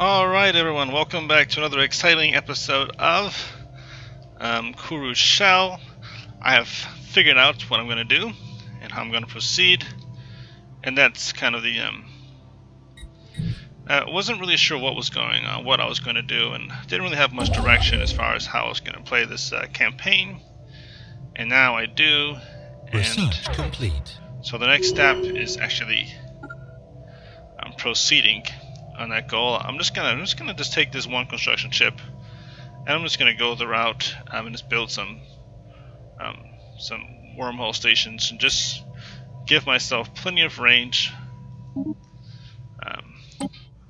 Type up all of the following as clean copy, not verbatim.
Alright everyone, welcome back to another exciting episode of Kuru's Shell. I have figured out what I'm going to do and how I'm going to proceed, and that's kind of the wasn't really sure what was going on, what I was going to do, and didn't really have much direction as far as how I was going to play this campaign, and now I do. Research complete. So the next step is actually proceeding on that goal. I'm just gonna take this one construction ship, and I'm just gonna go the route and just build some wormhole stations and just give myself plenty of range.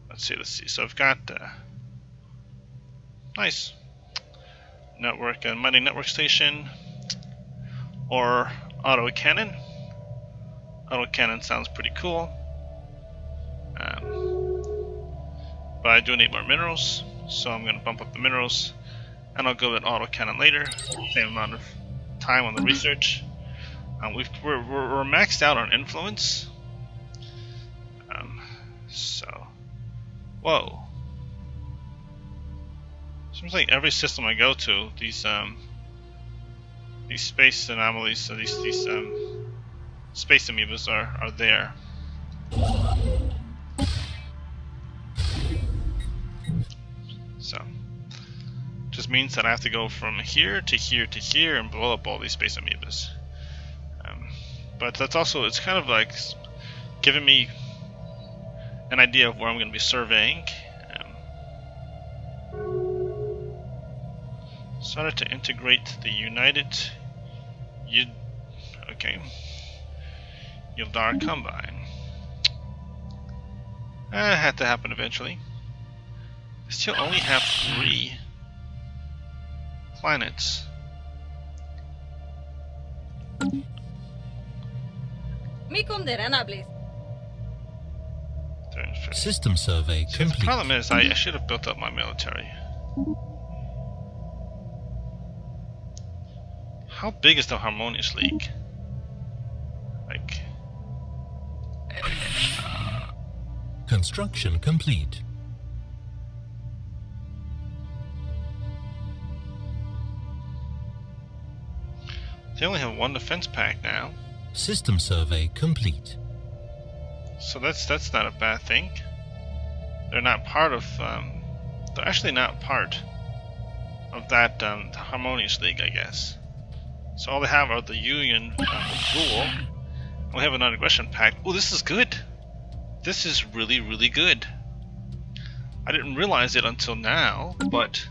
Let's see. So I've got nice network, mining network station, or auto cannon. Auto cannon sounds pretty cool. But I do need more minerals, so I'm going to bump up the minerals, and I'll go with auto cannon later. Same amount of time on the research. We're maxed out on influence. Whoa. Seems like every system I go to, these space anomalies, so these space amoebas are there. So, just means that I have to go from here to here to here and blow up all these space amoebas. But that's also, it's kind of like giving me an idea of where I'm going to be surveying. Started to integrate the Yildar Combine. Had to happen eventually. I still only have 3 planets. System survey complete. The problem is, I should have built up my military. How big is the Harmonious League? Like, construction complete. they only have 1 defense pack now. System survey complete. So that's not a bad thing. They're not part of. They're actually not part of that Harmonious League, I guess. So all they have are the Union rule. We have an aggression pact. Oh, this is good. This is really, really good. I didn't realize it until now, but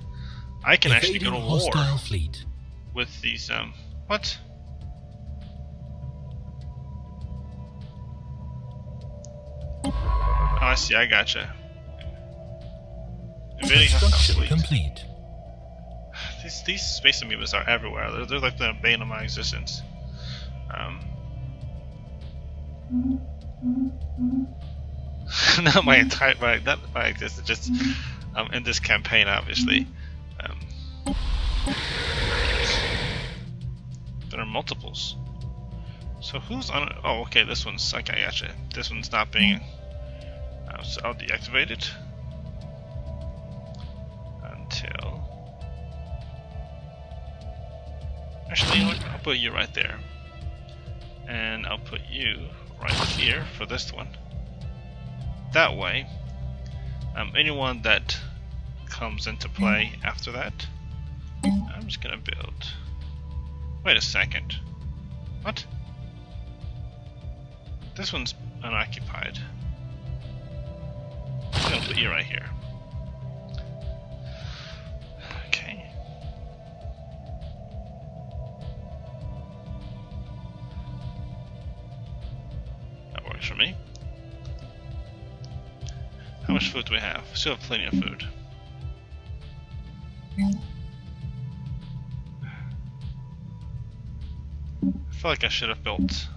I can actually go to war fleet with these. What? Oh, I see. I gotcha. Construction complete. These space amoebas are everywhere. They're like the bane of my existence. Not my entire not my existence, just in this campaign, obviously. There are multiples. So who's on? Oh, okay. This one's okay. Gotcha. This one's not being. So I'll deactivate it until. Actually, you know what? I'll put you right there, and I'll put you right here for this one. That way, anyone that comes into play after that, I'm just gonna build. Wait a second. What? This one's unoccupied. I'm gonna put you right here. Okay. That works for me. How much food do we have? We still have plenty of food. I feel like I should have built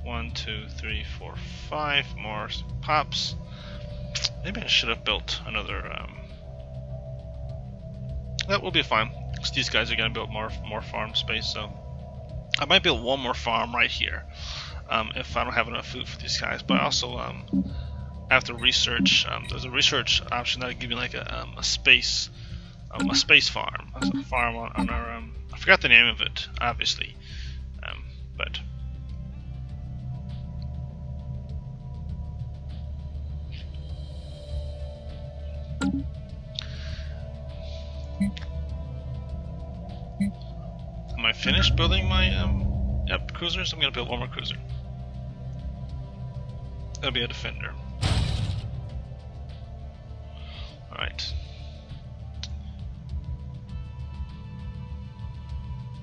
1, 2, 3, 4, 5 more pops. Maybe I should have built another. That will be fine, because these guys are going to build more farm space. So I might build 1 more farm right here if I don't have enough food for these guys. But also I have to research. There's a research option that'll give me like a space farm, a farm on our. I forgot the name of it, obviously, but. Am I finished building my cruisers? I'm gonna build one more cruiser. That'll be a defender. Alright.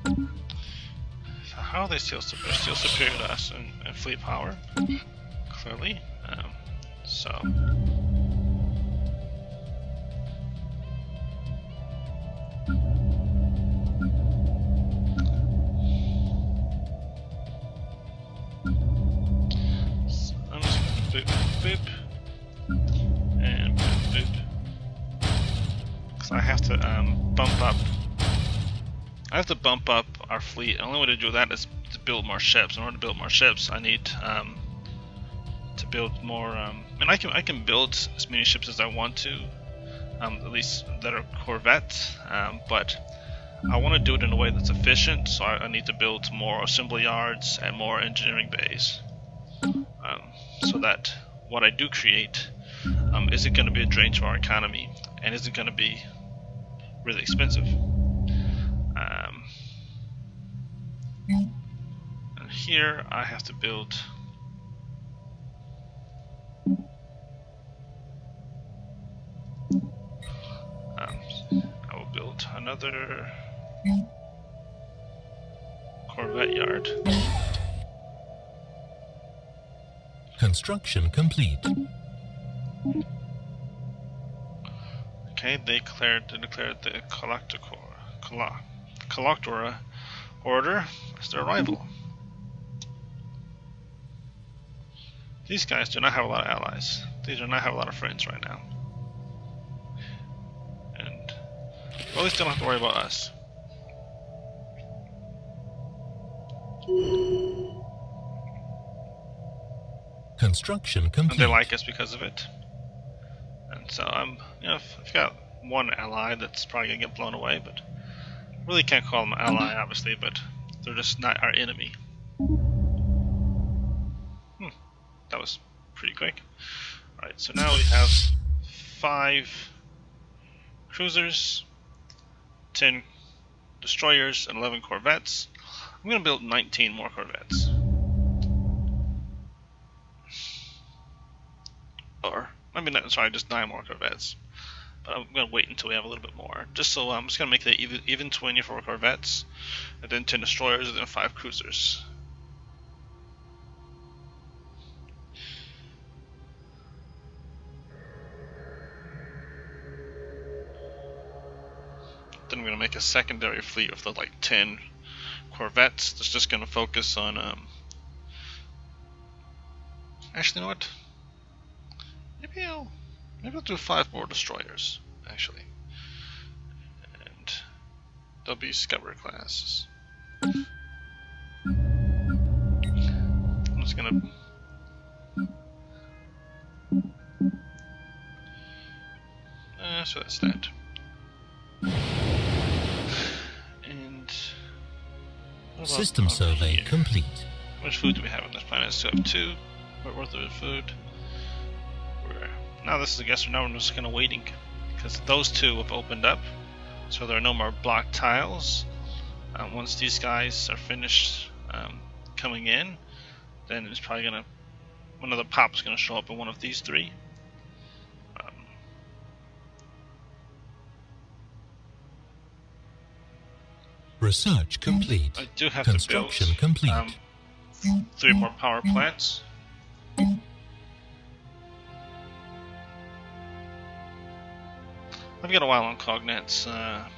So how are they still superior to us in fleet power? Clearly. So I'm just gonna boop, boop, and boop, boop. Because I have to bump up. I have to bump up our fleet. The only way to do that is to build more ships. In order to build more ships, I need to build more. And I can build as many ships as I want to, at least that are corvettes. But I want to do it in a way that's efficient. So I need to build more assembly yards and more engineering bays, so that what I do create isn't going to be a drain to our economy and isn't going to be really expensive. And here I have to build I will build another corvette yard. Construction complete. Okay, they declared the Collectora order as their rival. These guys do not have a lot of allies. They do not have a lot of friends right now. And well, at least they don't have to worry about us. Construction complete. And they like us because of it. And so I've got one ally that's probably gonna get blown away, but really can't call them an ally, obviously, but they're just not our enemy. That was pretty quick. Alright, so now we have 5 cruisers, 10 destroyers, and 11 corvettes. I'm gonna build 19 more corvettes. Or maybe not, sorry, just 9 more corvettes. But I'm gonna wait until we have a little bit more. Just so I'm just gonna make that even 24 corvettes, and then 10 destroyers, and then 5 cruisers. Then I'm gonna make a secondary fleet of the like 10 corvettes that's just gonna focus on actually, you know what? Maybe I'll do 5 more destroyers, actually. And they'll be scupper classes. I'm just gonna so that's that. And system survey complete. How much food do we have on this planet? So we have 2 worth of food. Now this is, I guess, now we're just kind of waiting, because those 2 have opened up, so there are no more block tiles. Once these guys are finished coming in, then it's probably gonna, another pop is gonna show up in one of these 3. Research complete. I do have Construction to build complete. 3 more power plants. I've got a while on Cognat's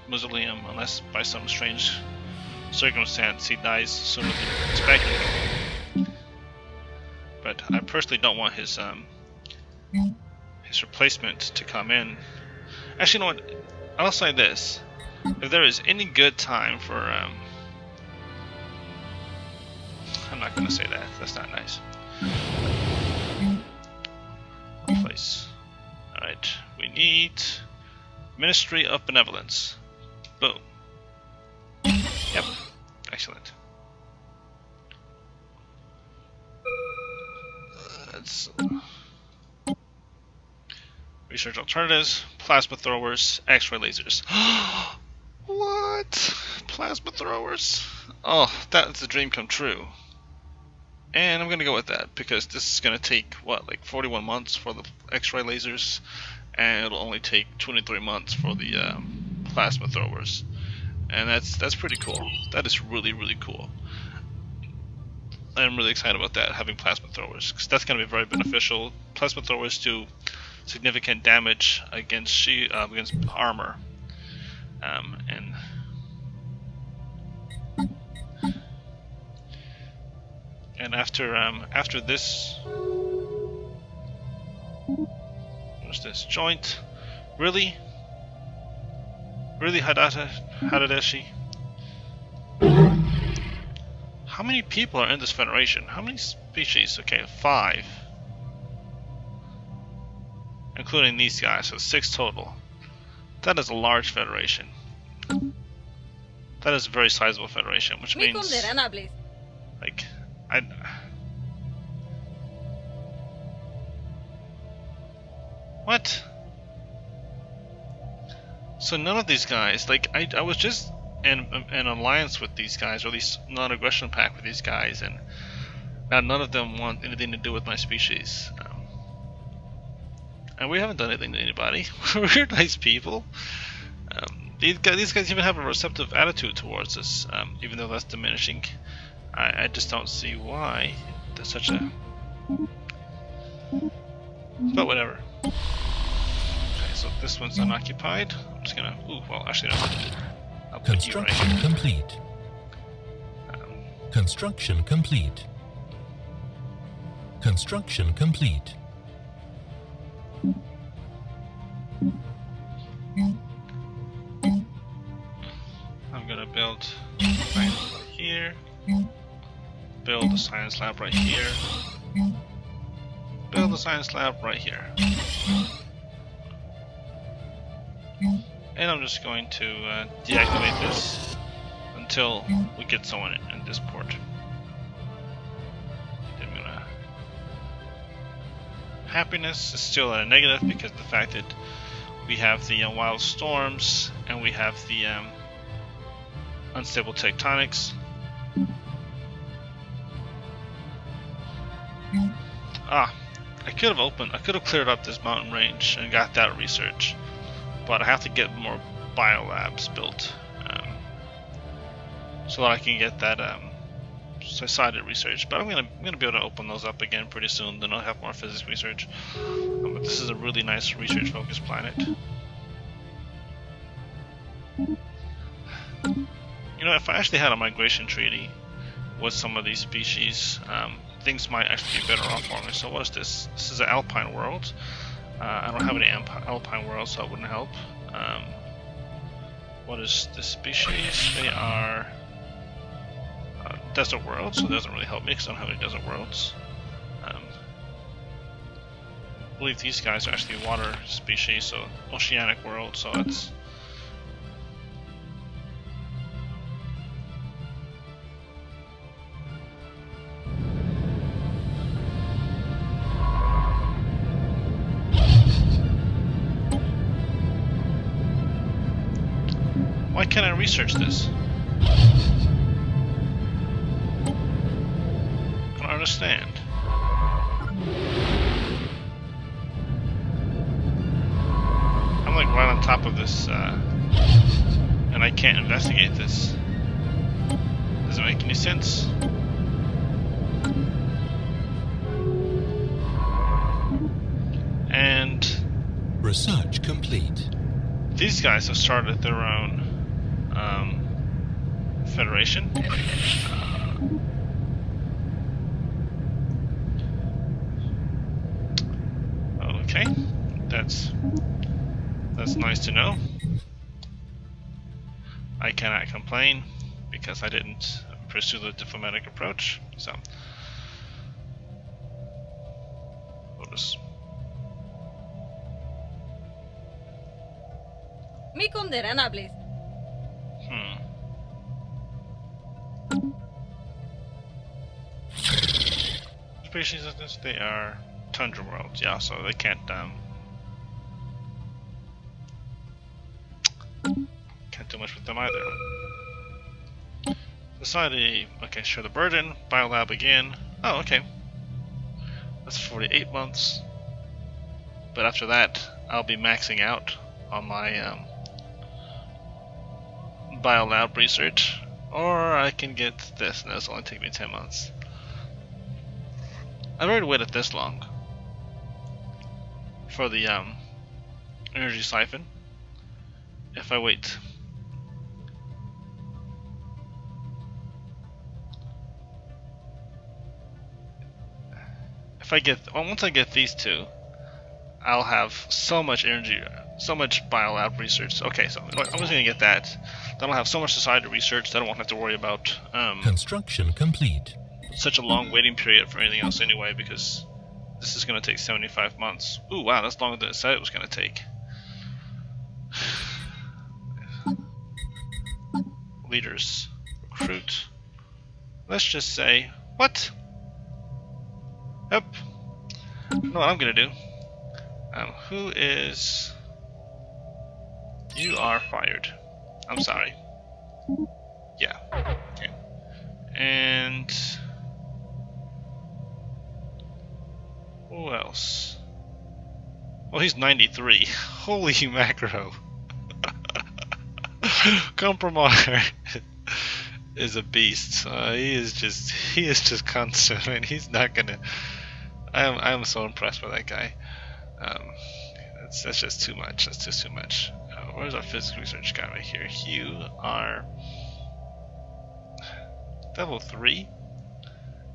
mausoleum, unless by some strange circumstance he dies sooner than expected. But I personally don't want his replacement to come in. Actually, you know what? I'll say this: if there is any good time for, I'm not going to say that. That's not nice. we need Ministry of Benevolence. Boom. Yep. Excellent. Let's research alternatives, plasma throwers, X-ray lasers. What? Plasma throwers? Oh, that's a dream come true. And I'm gonna go with that because this is gonna take what, like 41 months for the X-ray lasers, and it'll only take 23 months for the plasma throwers. And that's pretty cool. That is really, really cool. I'm really excited about that, having plasma throwers, because that's going to be very beneficial. Plasma throwers do significant damage against against armor, and after this, what's this joint? Really, Hadadeshi? How many people are in this federation? How many species? Okay, 5. Including these guys, so 6 total. That is a large federation. That is a very sizable federation, which means... like, What? So none of these guys, like, I was just in an alliance with these guys, or at least non-aggression pact with these guys, and now none of them want anything to do with my species. And we haven't done anything to anybody. We're nice people. These guys even have a receptive attitude towards us, even though that's diminishing. I just don't see why there's such a... But whatever. Okay, so this one's unoccupied. I'm just gonna... Ooh, well, actually, no. I'll put you right Construction here. complete. Construction complete. Construction complete. I'm gonna build a science lab here. Build a science lab right here. Build a science lab right here. And I'm just going to deactivate this until we get someone in this port. I'm gonna... Happiness is still at a negative because of the fact that we have the wild storms and we have the unstable tectonics. I could have cleared up this mountain range and got that research, but I have to get more biolabs built so that I can get that decided research. But I'm gonna be able to open those up again pretty soon. Then I'll have more physics research. But this is a really nice research focused planet. You know, if I actually had a migration treaty with some of these species, things might actually be better off for me. So what is this? This is an alpine world. I don't have any alpine worlds, so it wouldn't help. What is this species? They are desert worlds, so it doesn't really help me because I don't have any desert worlds. I believe these guys are actually water species, so oceanic world, so it's... Why can't I research this? I don't understand. I'm like right on top of this, and I can't investigate this. Does it make any sense? And Research complete. these guys have started their own federation. Okay, that's nice to know. I cannot complain because I didn't pursue the diplomatic approach. So we'll just condenable. Species of this, they are tundra worlds, yeah, so they can't do much with them either. Society, okay, share the burden, biolab again. Oh, okay. That's 48 months. But after that, I'll be maxing out on my biolab research. Or I can get this, and this will only take me 10 months. I've already waited this long for the energy siphon. If I wait, once I get these two, I'll have so much energy, so much biolab research. Okay, so I'm just gonna get that. Then I'll have so much society research that I won't have to worry about Construction complete. such a long waiting period for anything else anyway, because this is going to take 75 months. Ooh, wow, that's longer than it said it was going to take. Leaders. Recruit. Let's just say, what? Yep. You know what I'm going to do? Who is... You are fired. I'm sorry. Yeah. Okay. And... Who else? Well, he's 93. Holy macro. Compromise is a beast. He is just constant, and he's not gonna. I'm so impressed by that guy. That's just too much. That's just too much. Where's our physics research guy right here? You are level 3.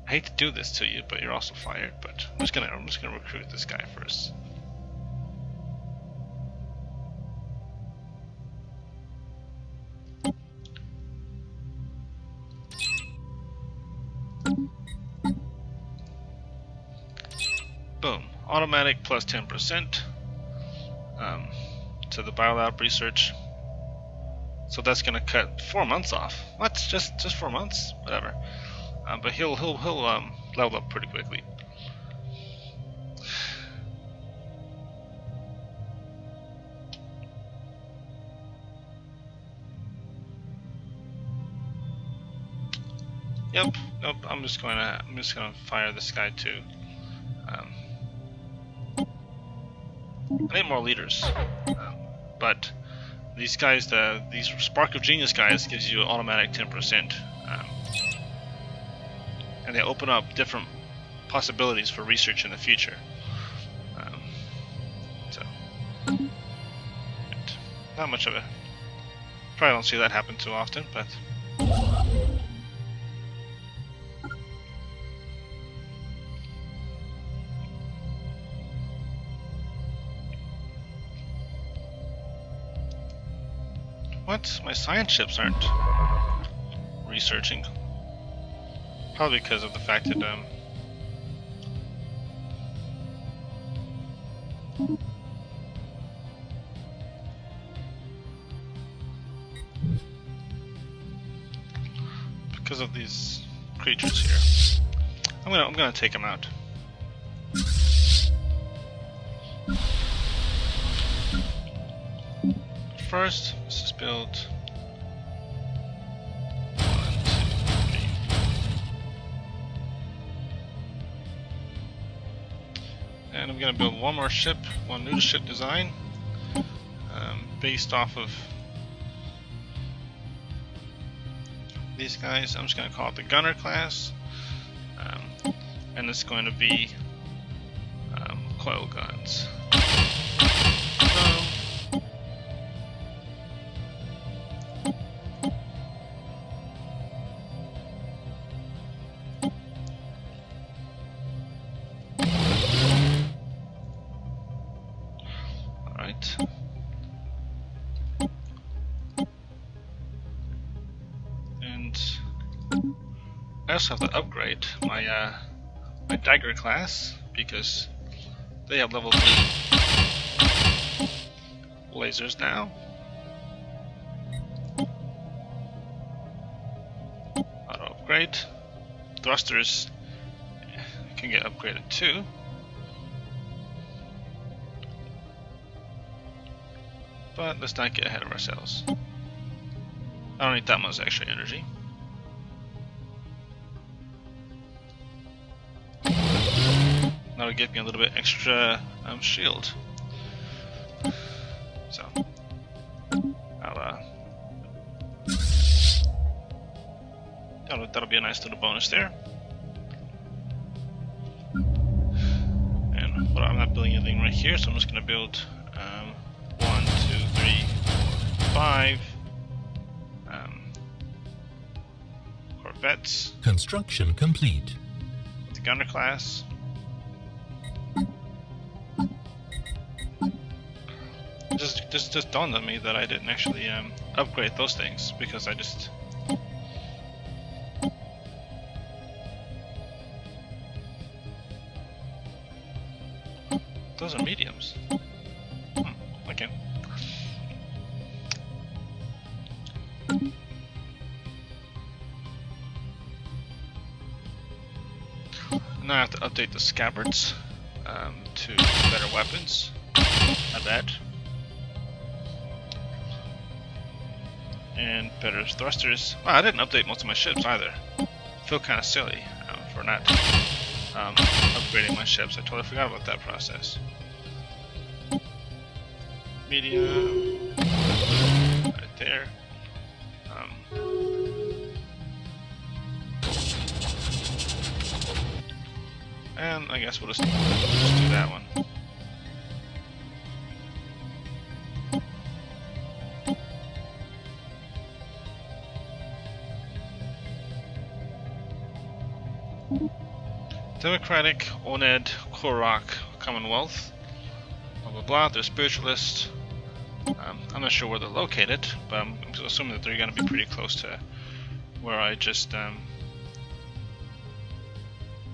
I hate to do this to you, but you're also fired. But I'm just gonna recruit this guy first. Boom! Automatic plus 10% to the biolab research. So that's gonna cut 4 months off. What? Just 4 months? Whatever. But he'll level up pretty quickly. Yep. Nope. I'm just gonna fire this guy too. I need more leaders, but these guys, these Spark of Genius guys, gives you automatic 10%. And they open up different possibilities for research in the future. Not much of a... Probably don't see that happen too often, but... What? My science ships aren't researching. Probably because of the fact that because of these creatures here. I'm gonna take them out. First, let's just build 1, 2, 3. And I'm gonna build one more ship, one new ship design, based off of these guys. I'm just gonna call it the Gunner class, and it's going to be coil guns. I also have to upgrade my my dagger class because they have level 3 lasers now. upgrade. Thrusters can get upgraded too. But let's not get ahead of ourselves. I don't need that much extra energy. That'll give me a little bit extra shield. So that'll be a nice little bonus there. And I'm not building anything right here, so I'm just going to build 1, 2, 3, 4, 5 Corvettes. Construction complete. The gunner class. Just dawned on me that I didn't actually upgrade those things because I just. Those are mediums. Okay. Now I have to update the scabbards to better weapons. Not bad. And better thrusters. Well, I didn't update most of my ships either. I feel kind of silly for not upgrading my ships. I totally forgot about that process. Medium. Right there. And I guess we'll just do that one. Democratic, Oned, Korok, Commonwealth, blah blah blah. They're spiritualists. I'm not sure where they're located, but I'm assuming that they're going to be pretty close to where I just.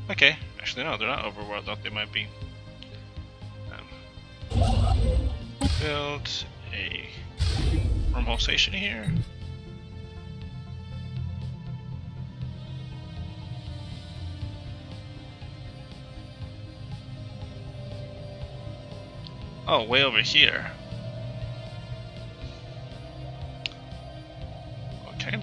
Okay, actually no, they're not over where I thought they might be. Build a wormhole station here. Oh, way over here. Okay.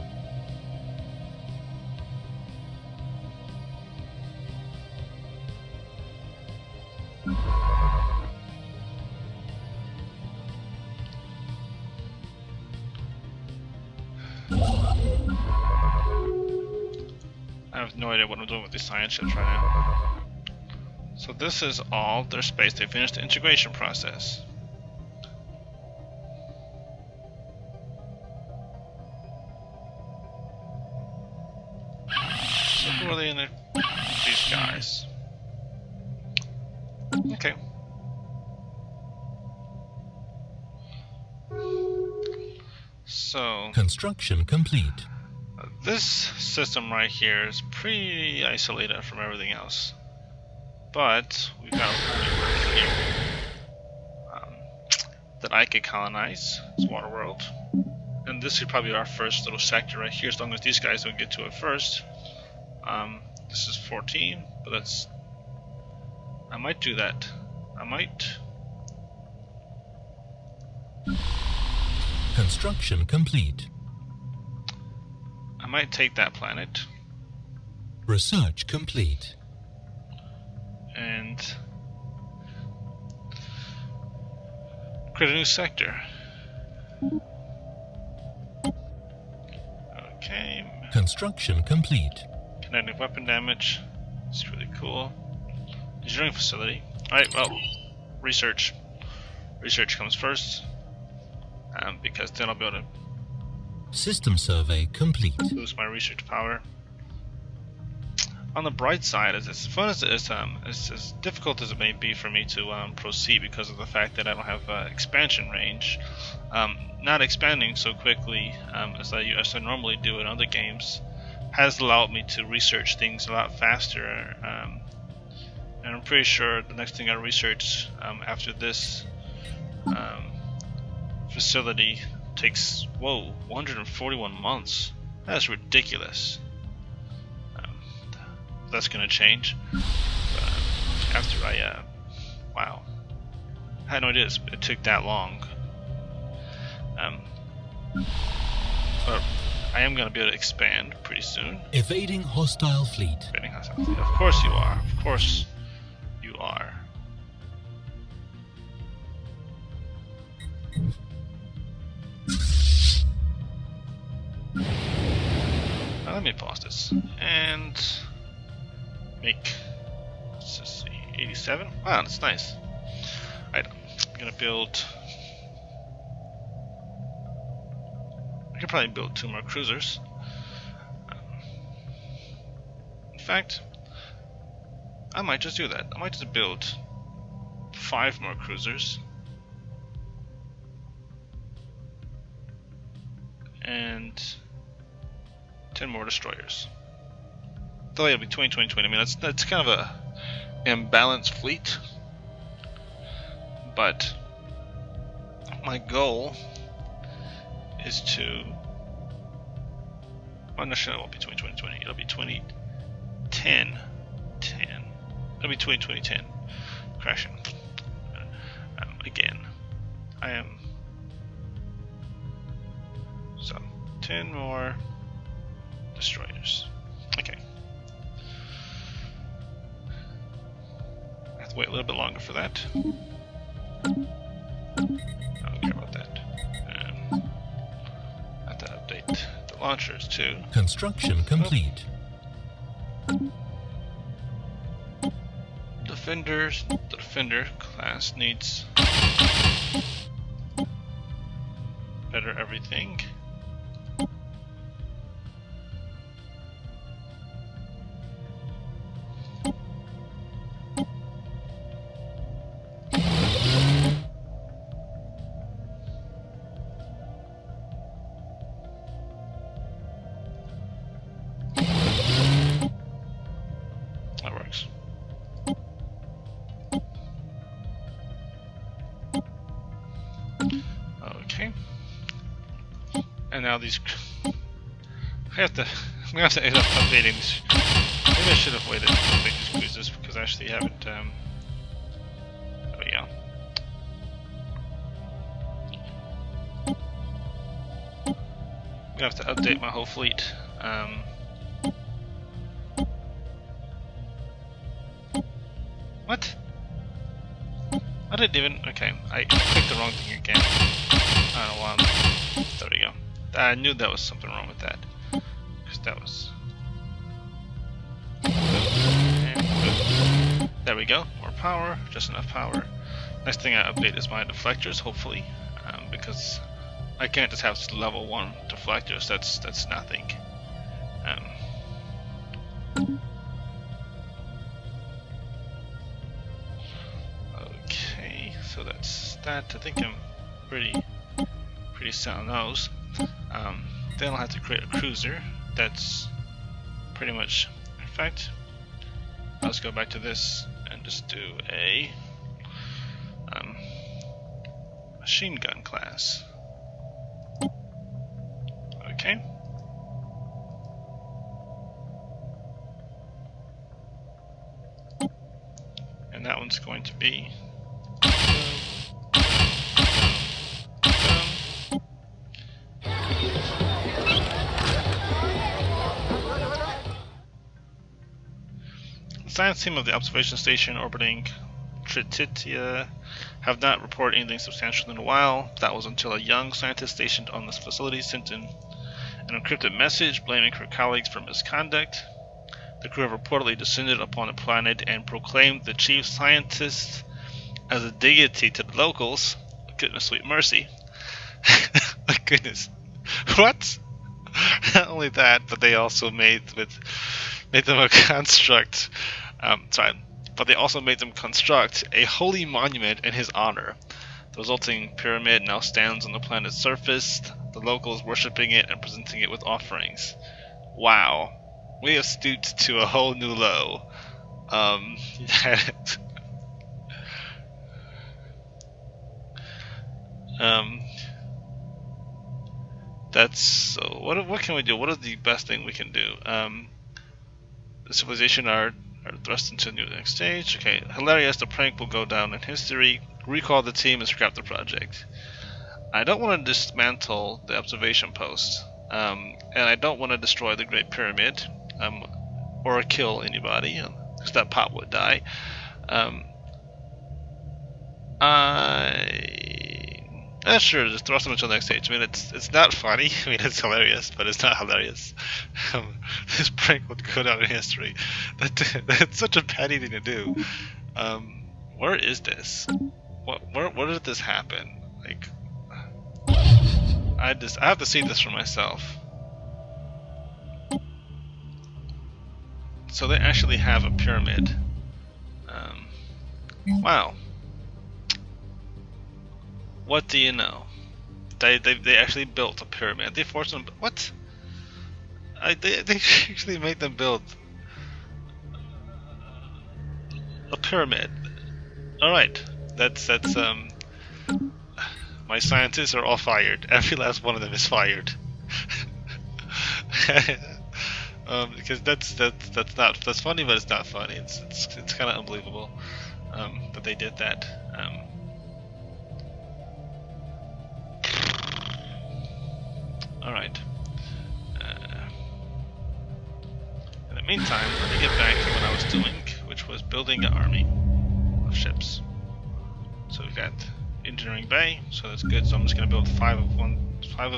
I have no idea what I'm doing with these science ships right now. So this is all their space. They finished the integration process. So who are they in these guys? Okay. So Construction complete. this system right here is pretty isolated from everything else. But we've got a here that I could colonize. It's Waterworld. And this is probably our first little sector right here, as long as these guys don't get to it first. This is 14, but that's... I might do that. I might... Construction complete. I might take that planet. Research complete. And create a new sector. Okay. Construction complete. Kinetic weapon damage. It's really cool. Engineering facility. Alright, well, research. Research comes first. Because then I'll be able to System survey complete. boost my research power. On the bright side, as fun as it is, as difficult as it may be for me to proceed because of the fact that I don't have expansion range, not expanding so quickly as I normally do in other games has allowed me to research things a lot faster. And I'm pretty sure the next thing I research after this facility takes 141 months. That's ridiculous. that's gonna change. After I, wow, I had no idea it took that long. But I am gonna be able to expand pretty soon. Evading hostile fleet. Evading hostile fleet. Of course you are. Of course you are. Now let me pause this and make. Let's just see, 87. Wow, that's nice. Alright, I'm gonna build. I could probably build 2 more cruisers. In fact, I might just do that. I might just build 5 more cruisers. And 10 more destroyers. Though it'll be 2020. I mean, that's kind of a imbalanced fleet. But my goal is to. Oh, no, sure, it won't be 2020. It'll be 2010. It'll be 2010. Crashing. Again. I am. So, 10 more destroyers. Okay. I have to wait a little bit longer for that. I don't care about that. I have to update the launchers too. Construction complete. Defenders. The defender class needs better everything. That works. Okay. And now these. I'm gonna have to end up updating these. Maybe I should have waited to update these cruises because I actually haven't. There we go. I'm gonna have to update my whole fleet. What? I didn't even. Okay, I clicked the wrong thing again. I don't know why. There we go. I knew that was something wrong with that. Because that was. And there we go. More power. Just enough power. Next thing I update is my deflectors, hopefully. Because I can't just have level 1 deflectors. That's nothing. Okay, so that's that. I think I'm pretty set on those. Then I'll have to create a cruiser. That's pretty much. In fact, let's go back to this and just do a machine gun class. Okay. And that one's going to be. The science team of the observation station orbiting Trititia have not reported anything substantial in a while. That was until a young scientist stationed on this facility sent in an encrypted message blaming her colleagues for misconduct. The crew have reportedly descended upon the planet and proclaimed the chief scientist as a deity to the locals. Goodness, sweet mercy. My goodness. What? Not only that, but they also made them a construct. But they also made them construct a holy monument in his honor. The resulting pyramid now stands on the planet's surface, the locals worshipping it and presenting it with offerings. Wow. We have stooped to a whole new low. That's so. What can we do? What is the best thing we can do? the civilization are thrust into the next stage. Okay, hilarious. The prank will go down in history. Recall the team and scrap the project. I don't want to dismantle the observation post, and I don't want to destroy the Great Pyramid, or kill anybody, because that pop would die. Sure, just thrust them into the next stage. I mean, it's not funny. I mean, it's hilarious, but it's not hilarious. This prank would go down in history. That's such a petty thing to do. Where is this? Where did this happen? Like, I have to see this for myself. So they actually have a pyramid. Wow. What do you know? They actually built a pyramid. They forced them. What? They actually made them build a pyramid. All right. That's my scientists are all fired. Every last one of them is fired. Because that's funny, but it's not funny. It's kind of unbelievable that they did that. All right. In the meantime, let me get back to what I was doing, which was building an army of ships. So we've got engineering bay, so that's good. So I'm just gonna build five of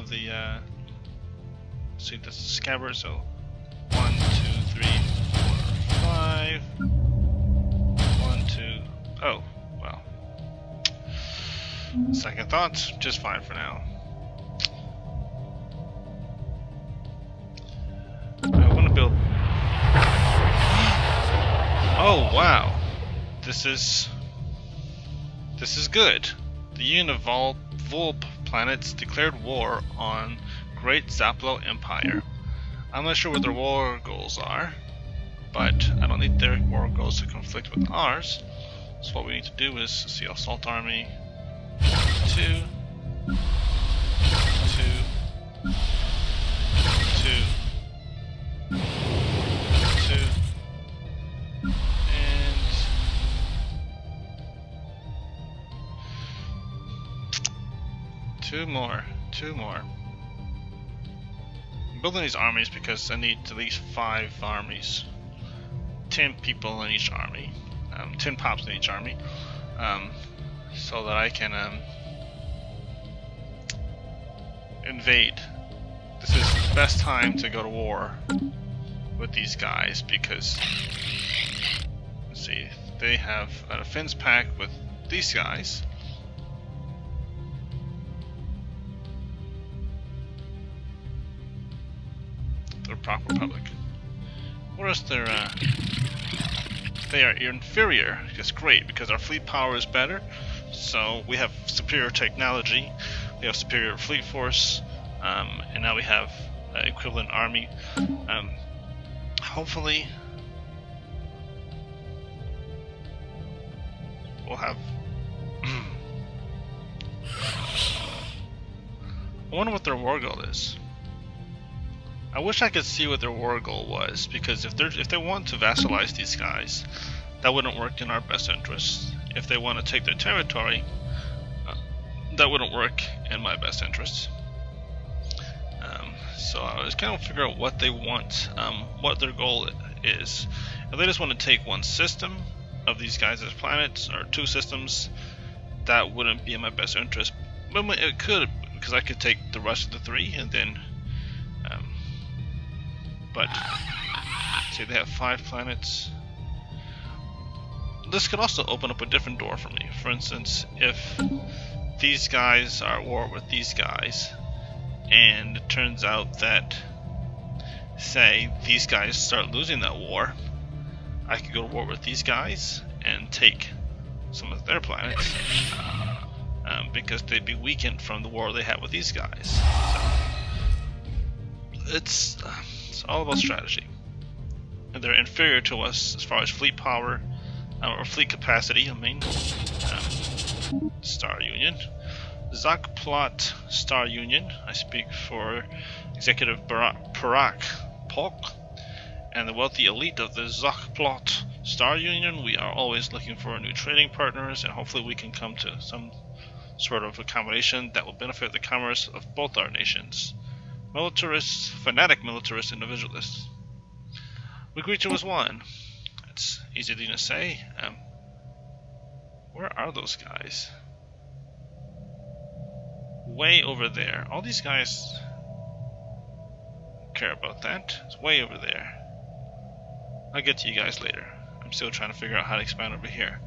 the. See, this is scabbard. So 1, 2, 3, 4, 5. 1, 2. Oh, well. Second thoughts, just fine for now. I want to build. Oh wow, this is good. The Union of Volp planets declared war on Great Zaplo Empire. I'm not sure what their war goals are, but I don't need their war goals to conflict with ours. So what we need to do is see assault army 2, 2, 2, 2, and two more. I'm building these armies because I need at least 5 armies, 10 people in each army, 10 pops in each army, so that I can invade. This is the best time to go to war with these guys because, let's see, they have a defense pact with these guys. The Proper Republic. Whereas they are inferior. It's great because our fleet power is better, so we have superior technology, we have superior fleet force, and now we have an equivalent army. Hopefully we'll have I wonder what their war goal is. I wish I could see what their war goal was, because if they want to vassalize these guys, that wouldn't work in our best interest. If they want to take their territory, that wouldn't work in my best interest. So I was kind of figure out what they want, what their goal is. If they just want to take one system of these guys as planets, or 2 systems, that wouldn't be in my best interest. But it could, because I could take the rest of the 3 and then. But see, they have 5 planets. This could also open up a different door for me. For instance, if these guys are at war with these guys, and it turns out that, say, these guys start losing that war, I could go to war with these guys and take some of their planets, because they'd be weakened from the war they had with these guys. So it's all about strategy, and they're inferior to us as far as fleet power, or fleet capacity. I mean, Star Union, Zakplot Star Union. I speak for Executive Parag Polk, and the wealthy elite of the Zokplot Star Union, we are always looking for new trading partners, and hopefully we can come to some sort of accommodation that will benefit the commerce of both our nations. Militarists, fanatic militarist individualists. We greet you as one. It's easy to say. Where are those guys? Way over there. All these guys care about that. It's way over there. I'll get to you guys later. I'm still trying to figure out how to expand over here.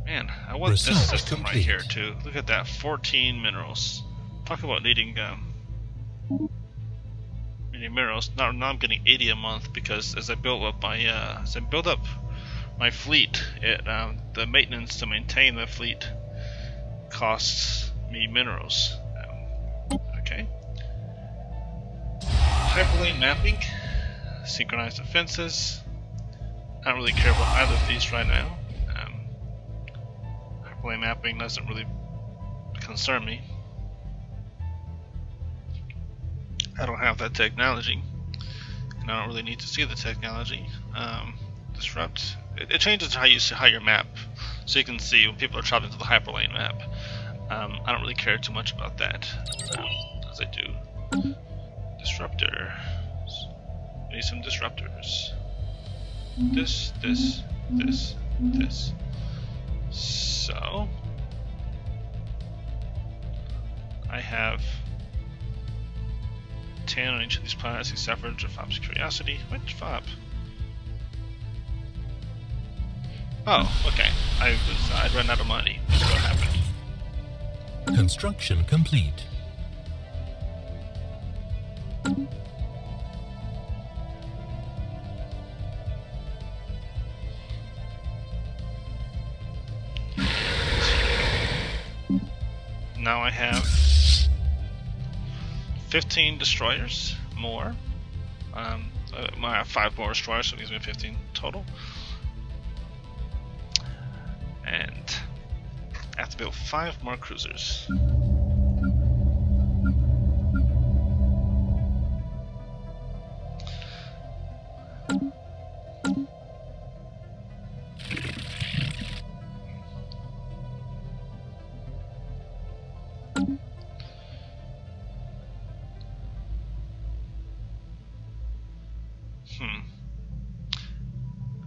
Man, I want this system right here too. Look at that, 14 minerals. Talk about needing minerals. Now I'm getting 80 a month because as I build up my fleet, the maintenance to maintain the fleet costs me minerals. Okay. Hyperlane mapping, synchronized defenses. I don't really care about either of these right now. Hyperlane mapping doesn't really concern me. I don't have that technology, and I don't really need to see the technology. Disrupt. It changes how you map, so you can see when people are traveling to the hyperlane map. I don't really care too much about that, as I do. Disruptor. We need some disruptors. This. So I have 10 on each of these planets except for Jafop's Curiosity. Which Fop? Oh, okay. I'd run out of money. That's what happened. Construction complete. Now I have 15 destroyers more. I have 5 more destroyers, so it gives me 15 total. And I have to build 5 more cruisers.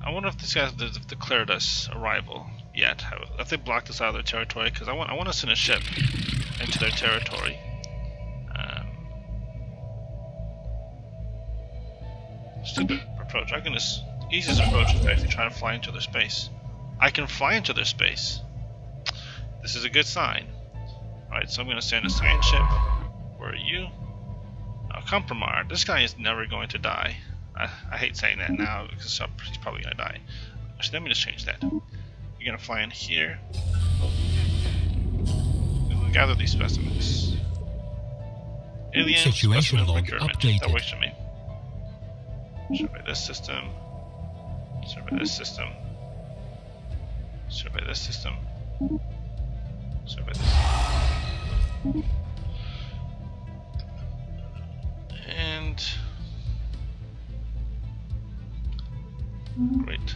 I wonder if these guys have declared us arrival yet. Have they blocked us out of their territory? Because I want to send a ship into their territory. Stupid approach. Easiest approach is to actually try to fly into their space. I can fly into their space. This is a good sign. Alright, so I'm going to send a science ship. Where are you? Kompromar. This guy is never going to die. I hate saying that now because he's probably going to die. Actually, let me just change that. You're going to fly in here. We'll gather these specimens. Alien Situation log procurement. updated. That works for me. Survey this system. Survey this system. Survey this system. Survey this. And great.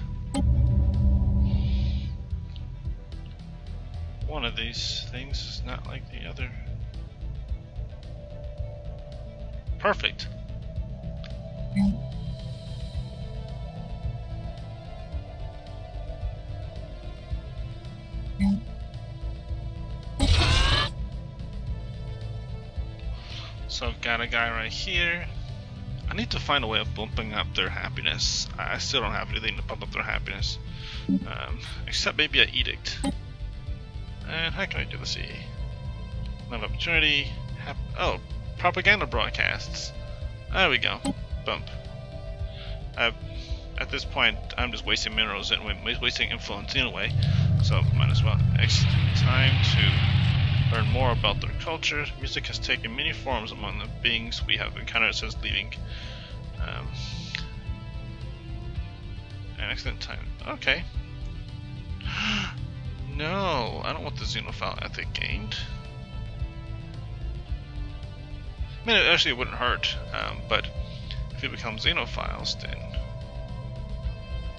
One of these things is not like the other. Perfect. So I've got a guy right here. I need to find a way of bumping up their happiness. I still don't have anything to bump up their happiness. Except maybe an edict. And how can I do this? Love opportunity. Oh, propaganda broadcasts. There we go. Bump. At this point, I'm just wasting minerals and wasting influence anyway. So might as well. Next time to learn more about their culture. Music has taken many forms among the beings we have encountered since leaving. An excellent time. Okay. No, I don't want the xenophile ethic gained. I mean, it actually wouldn't hurt, but if we become xenophiles, then...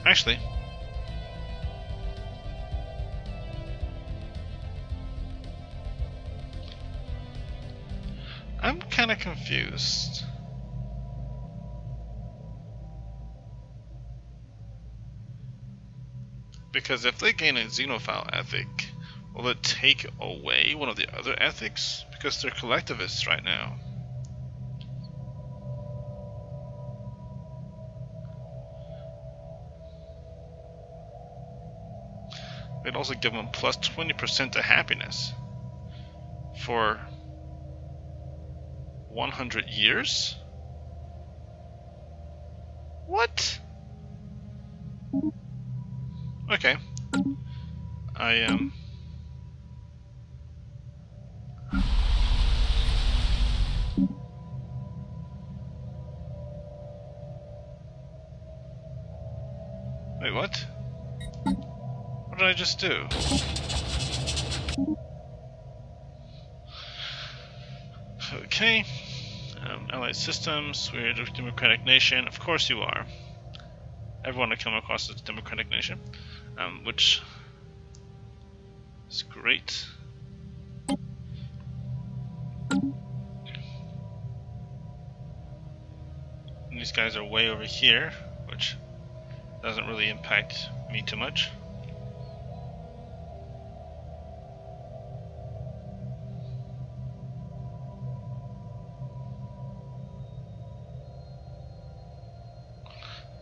Actually... I'm kind of confused. Because if they gain a xenophile ethic, will it take away one of the other ethics? Because they're collectivists right now. They'd also give them plus 20% to happiness for 100 years? What? Okay. Wait, what? What did I just do? Okay. Allied systems, we're a democratic nation. Of course you are. Everyone I come across is a democratic nation. Which is great. And these guys are way over here, which doesn't really impact me too much.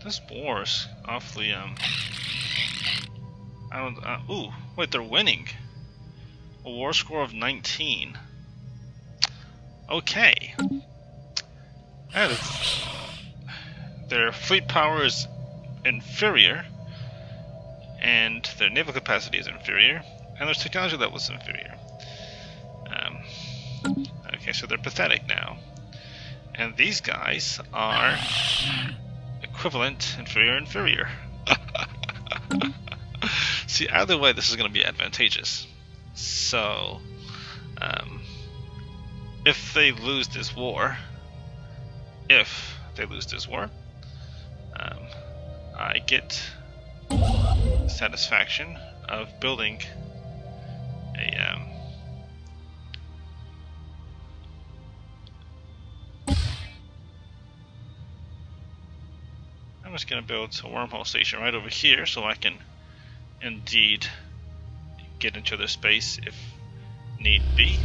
This war is awfully, ooh, wait, they're winning. A war score of 19. Okay. That is, their fleet power is inferior, and their naval capacity is inferior, and their technology level is inferior. Okay, so they're pathetic now. And these guys are equivalent, inferior, inferior. See, either way, this is going to be advantageous. So, if they lose this war, I get satisfaction of building a I'm just going to build a wormhole station right over here so I can indeed get into their space if need be.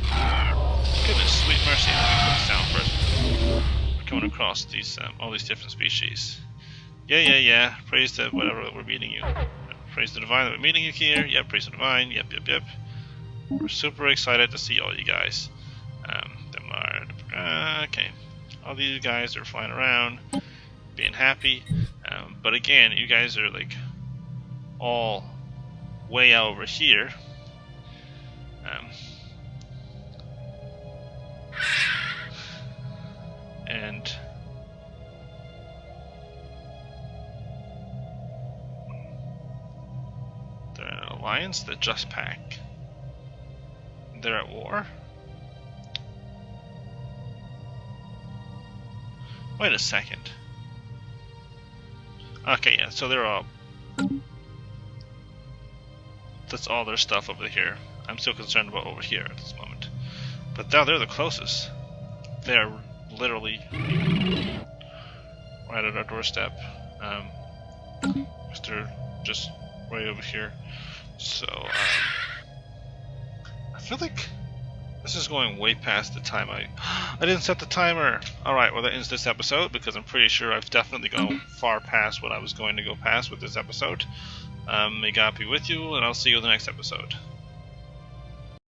Goodness, sweet mercy, let me put this down first. We're coming across these all these different species. Yeah. Praise the whatever we're meeting you. Praise the divine that we're meeting you here. Yep, praise the divine. Yep. We're super excited to see all you guys. Okay. All these guys are flying around, being happy. But again, you guys are like all way out over here. And they're in an alliance, the Just Pack. They're at war. Wait a second. Okay, yeah, so they're all... That's all their stuff over here. I'm still concerned about over here at this moment. But now they're the closest. They're literally right at our doorstep. They're just right over here. So, I feel like this is going way past the time I didn't set the timer! Alright, well that ends this episode, because I'm pretty sure I've definitely gone far past what I was going to go past with this episode. May God be with you, and I'll see you in the next episode.